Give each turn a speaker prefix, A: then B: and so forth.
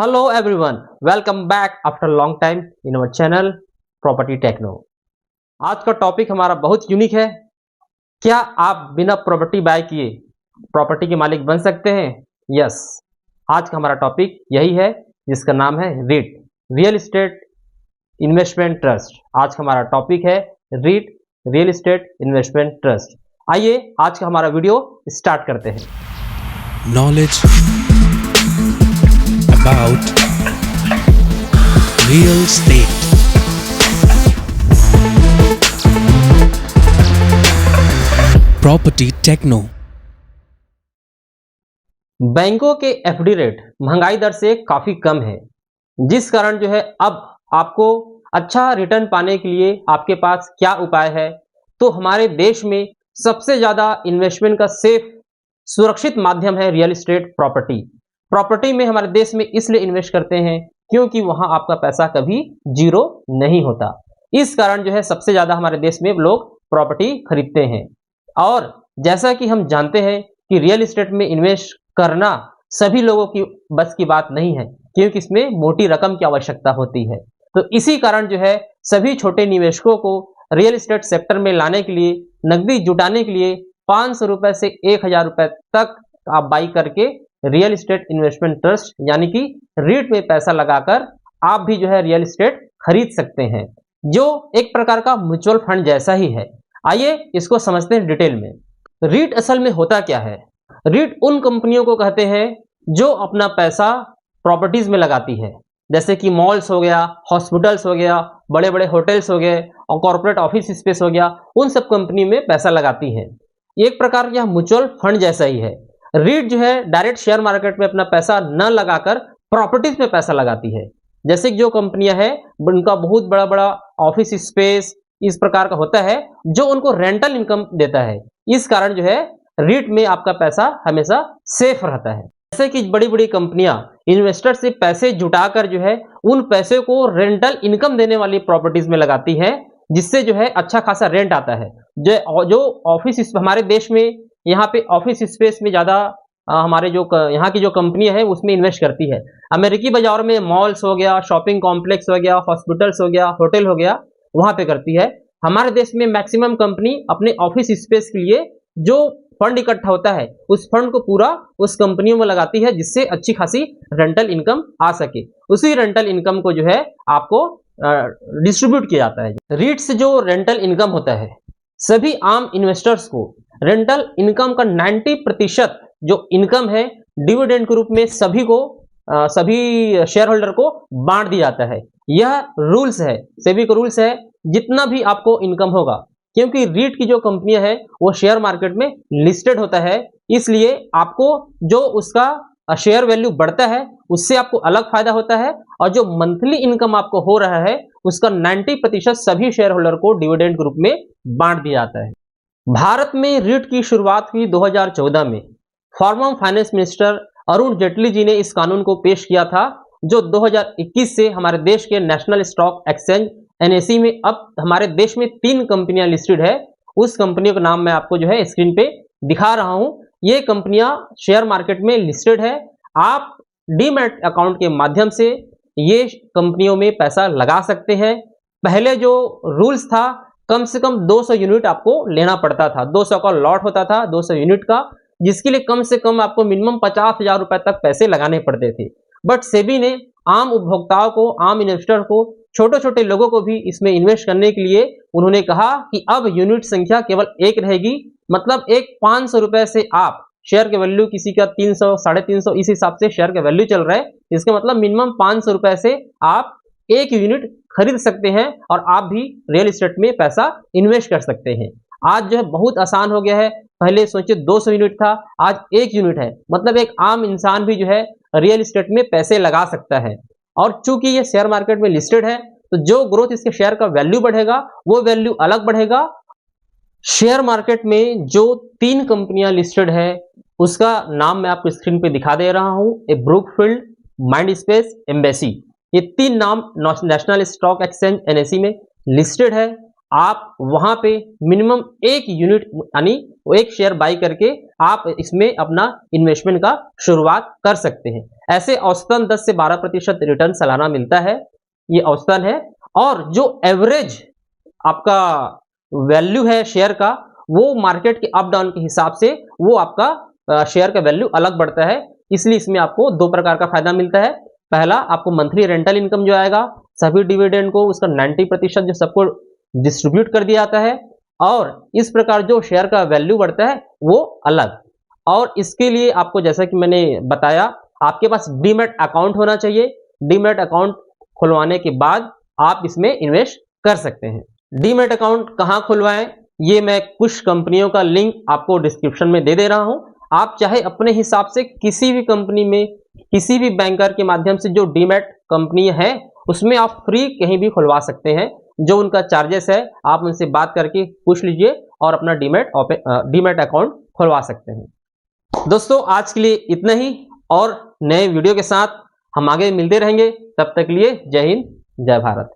A: Hello everyone, welcome back after a long time in our channel property techno. आज का topic हमारा बहुत unique है। क्या आप बिना प्रॉपर्टी बाय किए प्रॉपर्टी के मालिक बन सकते हैं? यस, आज का हमारा टॉपिक यही है जिसका नाम है REIT, real estate investment trust. आज का हमारा टॉपिक है REIT, real estate investment trust. आइए आज का हमारा वीडियो स्टार्ट करते हैं।
B: Knowledge about real estate. Property Techno.
A: बैंकों के एफडी रेट महंगाई दर से काफी कम है, जिस कारण जो है अब आपको अच्छा रिटर्न पाने के लिए आपके पास क्या उपाय है? तो हमारे देश में सबसे ज्यादा इन्वेस्टमेंट का सेफ सुरक्षित माध्यम है रियल एस्टेट प्रॉपर्टी। प्रॉपर्टी में हमारे देश में इसलिए इन्वेस्ट करते हैं क्योंकि वहां आपका पैसा कभी जीरो नहीं होता। इस कारण जो है सबसे ज्यादा हमारे देश में लोग प्रॉपर्टी खरीदते हैं। और जैसा कि हम जानते हैं कि रियल एस्टेट में इन्वेस्ट करना सभी लोगों की बस की बात नहीं है, क्योंकि इसमें मोटी रकम की आवश्यकता होती है। तो इसी कारण जो है सभी छोटे निवेशकों को रियल एस्टेट सेक्टर में लाने के लिए, नकदी जुटाने के लिए 500 रुपए से 1000 रुपए तक आप बाई करके रियल एस्टेट इन्वेस्टमेंट ट्रस्ट यानी कि रीट में पैसा लगाकर आप भी जो है रियल एस्टेट खरीद सकते हैं, जो एक प्रकार का म्यूचुअल फंड जैसा ही है। आइए इसको समझते हैं डिटेल में। रीट असल में होता क्या है? रीट उन कंपनियों को कहते हैं जो अपना पैसा प्रॉपर्टीज में लगाती है, जैसे कि मॉल्स हो गया, हॉस्पिटल्स हो गया, बड़े बड़े होटल्स हो गए और कॉर्पोरेट ऑफिस स्पेस हो गया, उन सब कंपनी में पैसा लगाती है। एक प्रकार का म्यूचुअल फंड जैसा ही है। रीट जो है डायरेक्ट शेयर मार्केट में अपना पैसा न लगाकर प्रॉपर्टीज में पैसा लगाती है। जैसे कि जो कंपनियां हैं उनका बहुत बड़ा बड़ा ऑफिस स्पेस इस प्रकार का होता है जो उनको रेंटल इनकम देता है। इस कारण जो है रीट में आपका पैसा हमेशा सेफ रहता है। जैसे कि बड़ी बड़ी कंपनियां इन्वेस्टर से पैसे जुटाकर जो है उन पैसे को रेंटल इनकम देने वाली प्रॉपर्टीज में लगाती है, जिससे जो है अच्छा खासा रेंट आता है। जो ऑफिस हमारे देश में यहाँ पे ऑफिस स्पेस में ज्यादा हमारे जो यहाँ की जो कंपनियां है उसमें इन्वेस्ट करती है। अमेरिकी बाजार में मॉल्स हो गया, शॉपिंग कॉम्प्लेक्स हो गया, हॉस्पिटल्स हो गया, होटल हो गया, वहां पे करती है। हमारे देश में मैक्सिमम कंपनी अपने ऑफिस स्पेस के लिए जो फंड इकट्ठा होता है उस फंड को पूरा उस कंपनियों में लगाती है, जिससे अच्छी खासी रेंटल इनकम आ सके। उसी रेंटल इनकम को जो है आपको डिस्ट्रीब्यूट किया जाता है। रीट से जो रेंटल इनकम होता है, सभी आम इन्वेस्टर्स को रेंटल इनकम का 90% जो इनकम है डिविडेंड के रूप में सभी सभी शेयर होल्डर को बांट दिया जाता है। यह रूल्स है, सेबी का रूल्स है। जितना भी आपको इनकम होगा, क्योंकि रीट की जो कंपनियां है वो शेयर मार्केट में लिस्टेड होता है, इसलिए आपको जो उसका शेयर वैल्यू बढ़ता है उससे आपको अलग फायदा होता है, और जो मंथली इनकम आपको हो रहा है उसका 90% सभी शेयर होल्डर को डिविडेंड के रूप में बांट दिया जाता है। भारत में रीट की शुरुआत हुई 2014 में। Former finance minister Arun Jaitley ji ने इस कानून को पेश किया था, जो 2021 से हमारे देश के नेशनल स्टॉक एक्सचेंज एनएसई में अब हमारे देश में 3 कंपनियां लिस्टेड है। उस कंपनियों का नाम मैं आपको जो है स्क्रीन पे दिखा रहा हूं। ये कंपनियां शेयर मार्केट में लिस्टेड है। आप डीमैट अकाउंट के माध्यम से ये कंपनियों में पैसा लगा सकते हैं। पहले जो रूल्स था, कम से कम 200 यूनिट आपको लेना पड़ता था। 200 का लॉट होता था, 200 यूनिट का, जिसके लिए कम से कम आपको मिनिमम 50,000 रुपए तक पैसे लगाने पड़ते थे। बट सेबी ने आम उपभोक्ताओं को, आम इन्वेस्टर को, छोटे छोटे लोगों को भी इसमें इन्वेस्ट करने के लिए उन्होंने कहा कि अब यूनिट संख्या केवल एक रहेगी। मतलब एक 500 रुपए से आप शेयर के वैल्यू किसी का 300, 350 इस हिसाब से शेयर का वैल्यू चल रहा है। इसका मतलब मिनिमम 500 रुपए से आप एक यूनिट खरीद सकते हैं और आप भी रियल एस्टेट में पैसा इन्वेस्ट कर सकते हैं। आज जो है बहुत आसान हो गया है। पहले सोचिए 200 यूनिट था, आज 1 यूनिट है। मतलब एक आम इंसान भी जो है रियल एस्टेट में पैसे लगा सकता है। और चूंकि ये शेयर मार्केट में लिस्टेड है, तो जो ग्रोथ इसके शेयर का वैल्यू बढ़ेगा वो वैल्यू अलग बढ़ेगा। शेयर मार्केट में जो 3 कंपनियां लिस्टेड है उसका नाम मैं आपको स्क्रीन पे दिखा दे रहा हूं। ब्रूकफील्ड, माइंडस्पेस, एम्बेसी, ये 3 नाम नेशनल स्टॉक एक्सचेंज एनएसई में लिस्टेड है। आप वहां पे मिनिमम 1 यूनिट यानी 1 शेयर बाई करके आप इसमें अपना इन्वेस्टमेंट का शुरुआत कर सकते हैं। ऐसे औसतन 10 से 12% रिटर्न सालाना मिलता है, ये औसतन है। और जो एवरेज आपका वैल्यू है शेयर का, वो मार्केट के अप डाउन के हिसाब से वो आपका शेयर का वैल्यू अलग बढ़ता है। इसलिए इसमें आपको 2 प्रकार का फायदा मिलता है। पहला, आपको मंथली रेंटल इनकम जो आएगा, सभी डिविडेंड को उसका 90% जो सबको डिस्ट्रीब्यूट कर दिया जाता है, और इस प्रकार जो शेयर का वैल्यू बढ़ता है वो अलग। और इसके लिए आपको, जैसा कि मैंने बताया, आपके पास डीमैट अकाउंट होना चाहिए। डीमैट अकाउंट खुलवाने के बाद आप इसमें इन्वेस्ट कर सकते हैं। डीमैट अकाउंट कहाँ खुलवाएं, ये मैं कुछ कंपनियों का लिंक आपको डिस्क्रिप्शन में दे रहा हूं। आप चाहे अपने हिसाब से किसी भी कंपनी में, किसी भी बैंकर के माध्यम से, जो डीमैट कंपनी है उसमें आप फ्री कहीं भी खुलवा सकते हैं। जो उनका चार्जेस है आप उनसे बात करके पूछ लीजिए और अपना डीमैट अकाउंट खुलवा सकते हैं। दोस्तों, आज के लिए इतना ही, और नए वीडियो के साथ हम आगे मिलते रहेंगे। तब तक के लिए जय हिंद, जय भारत।